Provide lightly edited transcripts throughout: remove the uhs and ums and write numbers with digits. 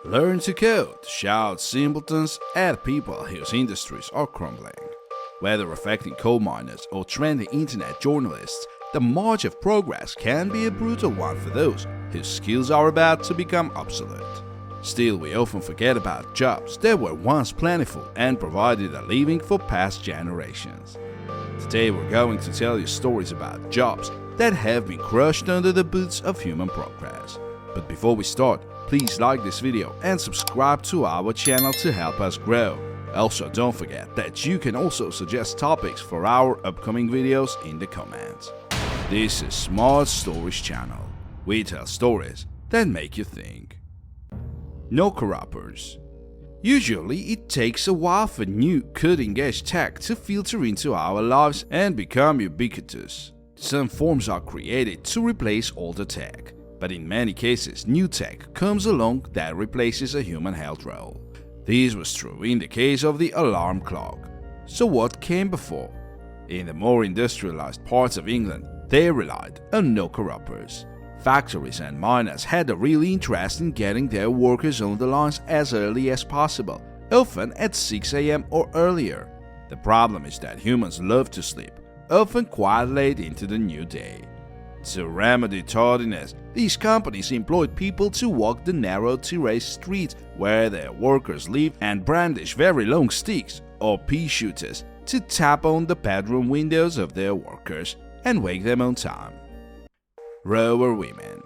Learn to code, shout simpletons at people whose industries are crumbling. Whether affecting coal miners or trendy internet journalists, the march of progress can be a brutal one for those whose skills are about to become obsolete. Still, we often forget about jobs that were once plentiful and provided a living for past generations. Today we're going to tell you stories about jobs that have been crushed under the boots of human progress. But before we start, please like this video and subscribe to our channel to help us grow. Also, don't forget that you can also suggest topics for our upcoming videos in the comments. This is Smart Stories channel. We tell stories that make you think. No corruptors. Usually, it takes a while for new cutting-edge tech to filter into our lives and become ubiquitous. Some forms are created to replace older tech, but in many cases, new tech comes along that replaces a human held role. This was true in the case of the alarm clock. So what came before? In the more industrialized parts of England, they relied on no corruptors. Factories and miners had a real interest in getting their workers on the lines as early as possible, often at 6 a.m. or earlier. The problem is that humans love to sleep, often quite late into the new day. To remedy tardiness, these companies employed people to walk the narrow terraced streets where their workers lived and brandish very long sticks or pea shooters to tap on the bedroom windows of their workers and wake them on time. Rower women.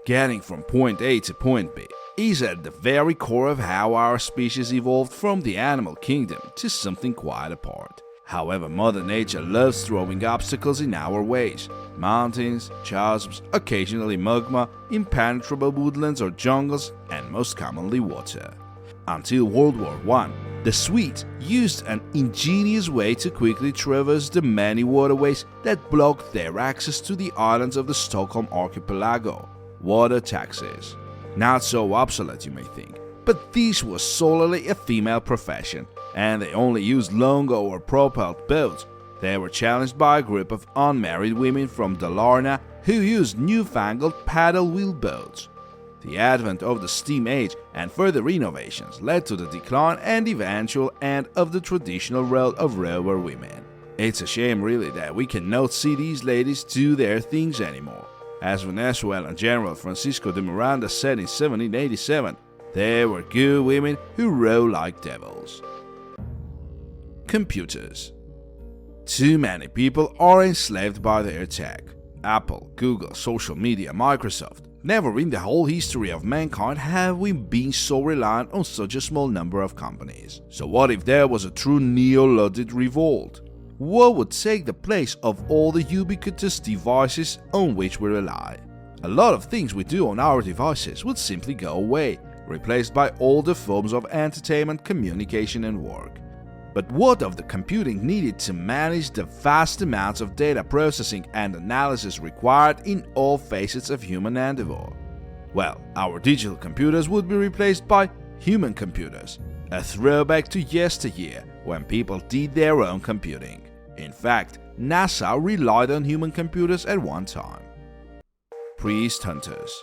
Getting from point A to point B is at the very core of how our species evolved from the animal kingdom to something quite apart. However, Mother Nature loves throwing obstacles in our ways. Mountains, chasms, occasionally magma, impenetrable woodlands or jungles, and most commonly water. Until World War I, the Swedes used an ingenious way to quickly traverse the many waterways that blocked their access to the islands of the Stockholm archipelago: water taxis. Not so obsolete, you may think, but this was solely a female profession, and they only used long oar-propelled boats. They were challenged by a group of unmarried women from Dalarna who used newfangled paddle-wheel boats. The advent of the steam age and further innovations led to the decline and eventual end of the traditional role of rower women. It's a shame really that we cannot see these ladies do their things anymore. As Venezuelan General Francisco de Miranda said in 1787, they were good women who row like devils. Computers. Too many people are enslaved by their tech. Apple, Google, social media, Microsoft. Never in the whole history of mankind have we been so reliant on such a small number of companies. So what if there was a true neo-Luddite revolt? What would take the place of all the ubiquitous devices on which we rely? A lot of things we do on our devices would simply go away, replaced by older forms of entertainment, communication and work. But what of the computing needed to manage the vast amounts of data processing and analysis required in all facets of human endeavor? Well, our digital computers would be replaced by human computers, a throwback to yesteryear when people did their own computing. In fact, NASA relied on human computers at one time. Priest hunters.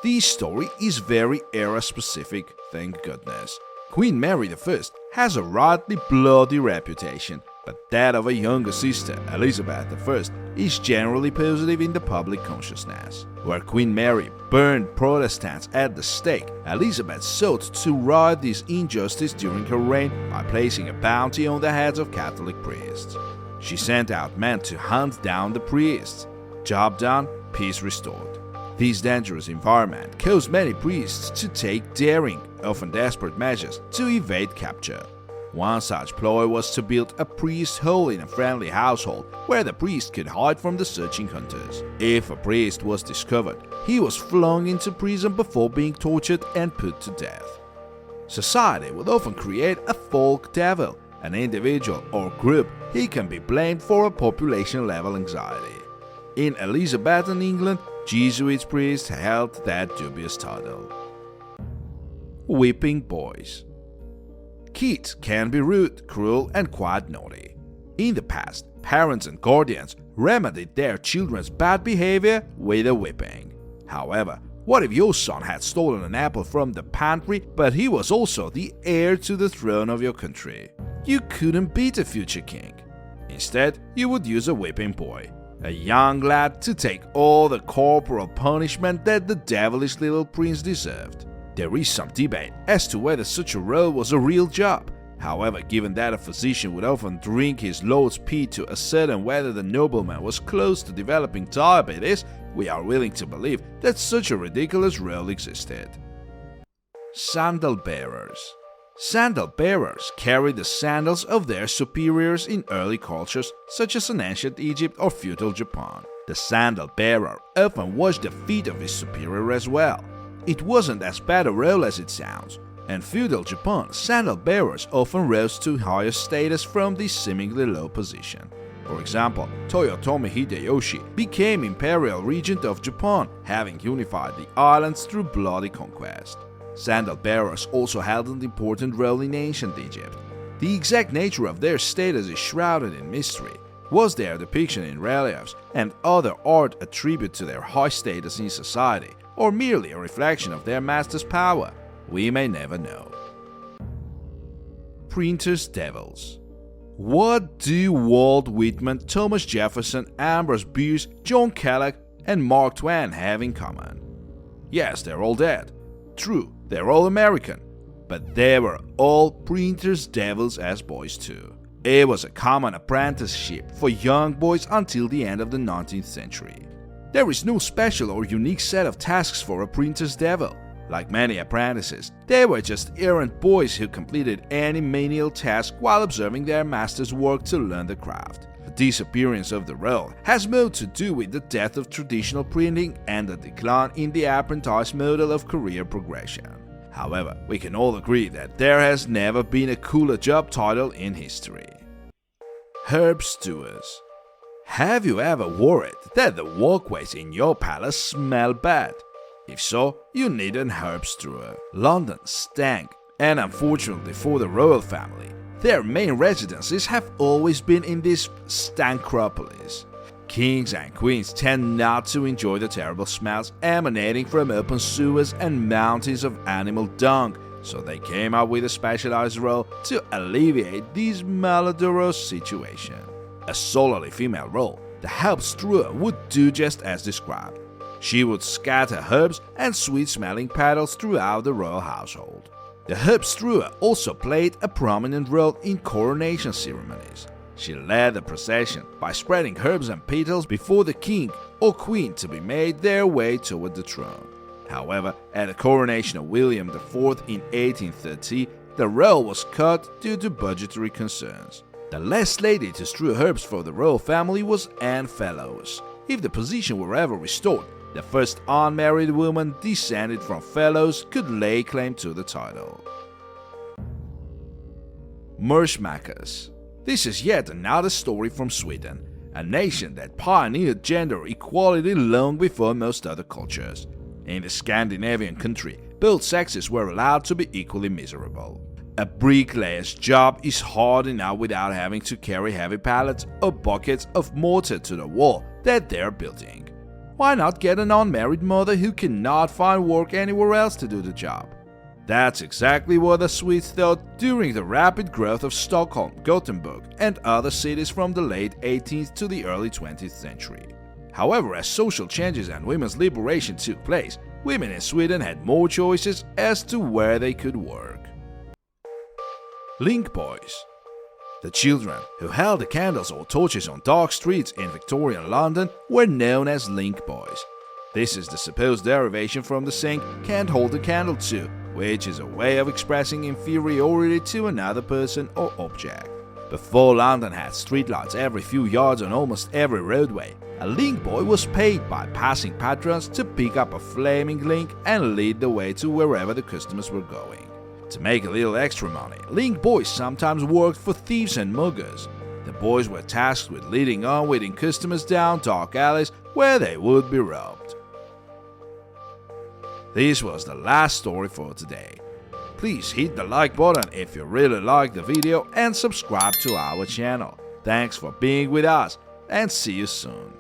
This story is very era-specific, thank goodness. Queen Mary I has a rightly bloody reputation, but that of a younger sister, Elizabeth I, is generally positive in the public consciousness. Where Queen Mary burned Protestants at the stake, Elizabeth sought to right this injustice during her reign by placing a bounty on the heads of Catholic priests. She sent out men to hunt down the priests. Job done, peace restored. This dangerous environment caused many priests to take daring, often desperate measures to evade capture. One such ploy was to build a priest hole in a friendly household where the priest could hide from the searching hunters. If a priest was discovered, he was flung into prison before being tortured and put to death. Society would often create a folk devil, an individual or group who can be blamed for a population-level anxiety. In Elizabethan England, Jesuit priests held that dubious title. Whipping boys. Kids can be rude, cruel, and quite naughty. In the past, parents and guardians remedied their children's bad behavior with a whipping. However, What if your son had stolen an apple from the pantry, but he was also the heir to the throne of your country? You couldn't beat a future king. Instead, you would use a whipping boy, a young lad, to take all the corporal punishment that the devilish little prince deserved. There is some debate as to whether such a role was a real job. However, given that a physician would often drink his lord's pee to ascertain whether the nobleman was close to developing diabetes, we are willing to believe that such a ridiculous role existed. Sandal bearers. Sandal bearers carried the sandals of their superiors in early cultures such as in ancient Egypt or feudal Japan. The sandal bearer often washed the feet of his superior as well. It wasn't as bad a role as it sounds. In feudal Japan, sandal bearers often rose to higher status from this seemingly low position. For example, Toyotomi Hideyoshi became imperial regent of Japan, having unified the islands through bloody conquest. Sandal bearers also held an important role in ancient Egypt. The exact nature of their status is shrouded in mystery. Was their depiction in reliefs and other art a tribute to their high status in society, or merely a reflection of their master's power? We may never know. Printers' devils. What do Walt Whitman, Thomas Jefferson, Ambrose Bierce, John Kellogg, and Mark Twain have in common? Yes, they're all dead. True, they're all American. But they were all printers' devils as boys too. It was a common apprenticeship for young boys until the end of the 19th century. There is no special or unique set of tasks for a printer's devil. Like many apprentices, they were just errant boys who completed any menial task while observing their master's work to learn the craft. The disappearance of the role has more to do with the death of traditional printing and the decline in the apprentice model of career progression. However, we can all agree that there has never been a cooler job title in history. Herb Stewards. Have you ever worried that the walkways in your palace smell bad? If so, you need an herb stewer. London stank, and unfortunately for the royal family, their main residences have always been in this stankropolis. Kings and queens tend not to enjoy the terrible smells emanating from open sewers and mountains of animal dung, so they came up with a specialized role to alleviate this malodorous situation. A solely female role, the herb strewer would do just as described. She would scatter herbs and sweet-smelling petals throughout the royal household. The herb strewer also played a prominent role in coronation ceremonies. She led the procession by spreading herbs and petals before the king or queen to be made their way toward the throne. However, at the coronation of William IV in 1830, the role was cut due to budgetary concerns. The last lady to strew herbs for the royal family was Anne Fellows. If the position were ever restored, the first unmarried woman descended from Fellows could lay claim to the title. Marshmakers. This is yet another story from Sweden, a nation that pioneered gender equality long before most other cultures. In the Scandinavian country, both sexes were allowed to be equally miserable. A bricklayer's job is hard enough without having to carry heavy pallets or buckets of mortar to the wall that they're building. Why not get an unmarried mother who cannot find work anywhere else to do the job? That's exactly what the Swedes thought during the rapid growth of Stockholm, Gothenburg, and other cities from the late 18th to the early 20th century. However, as social changes and women's liberation took place, women in Sweden had more choices as to where they could work. Link boys. The children who held the candles or torches on dark streets in Victorian London were known as link boys. This is the supposed derivation from the saying "can't hold a candle to," which is a way of expressing inferiority to another person or object. Before London had streetlights every few yards on almost every roadway, a link boy was paid by passing patrons to pick up a flaming link and lead the way to wherever the customers were going. To make a little extra money, link boys sometimes worked for thieves and muggers. The boys were tasked with leading unwitting customers down dark alleys where they would be robbed. This was the last story for today. Please hit the like button if you really liked the video and subscribe to our channel. Thanks for being with us and see you soon.